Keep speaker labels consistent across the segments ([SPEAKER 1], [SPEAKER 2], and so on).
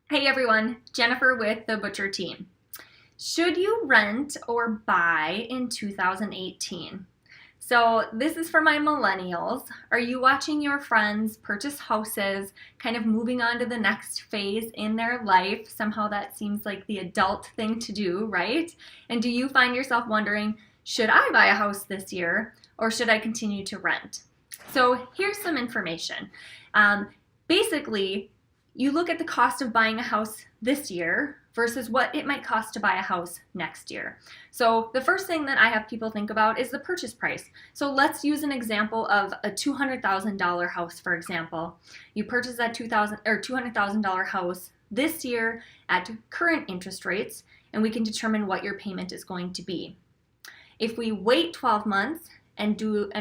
[SPEAKER 1] Hey everyone, Jennifer with the Butcher team. Should you rent or buy in 2018? So this is for my millennials. Are you watching your friends purchase houses, kind of moving on to the next phase in their life? Somehow that seems like the adult thing to do, right? And do you find yourself wondering, should I buy a house this year or should I continue to rent? So here's some information. Basically, you look at the cost of buying a house this year versus what it might cost to buy a house next year. So the first thing that I have people think about is the purchase price. So let's use an example of a $200,000 house, for example. You purchase that $200,000 house this year at current interest rates, and we can determine what your payment is going to be. If we wait 12 months and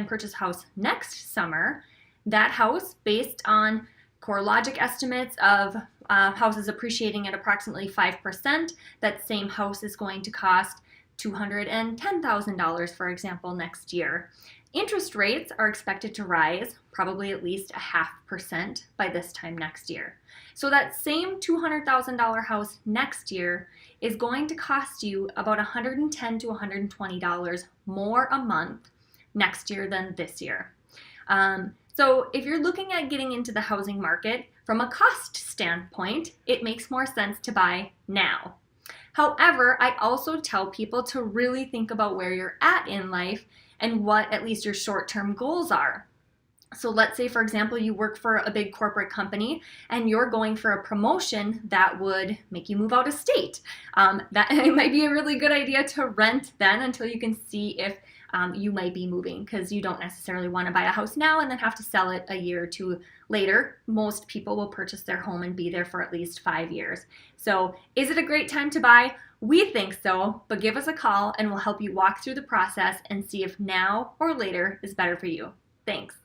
[SPEAKER 1] purchase a house next summer, that house, based on CoreLogic estimates of houses appreciating at approximately 5%, that same house is going to cost $210,000, for example, next year. Interest rates are expected to rise probably at least 0.5% by this time next year. So that same $200,000 house next year is going to cost you about $110 to $120 more a month next year than this year. So if you're looking at getting into the housing market from a cost standpoint, it makes more sense to buy now. However, I also tell people to really think about where you're at in life and what at least your short-term goals are. So let's say, for example, you work for a big corporate company and you're going for a promotion that would make you move out of state. That it might be a really good idea to rent then until you can see if you might be moving, because you don't necessarily want to buy a house now and then have to sell it a year or two later. Most people will purchase their home and be there for at least 5 years. So is it a great time to buy? We think so, but give us a call and we'll help you walk through the process and see if now or later is better for you. Thanks.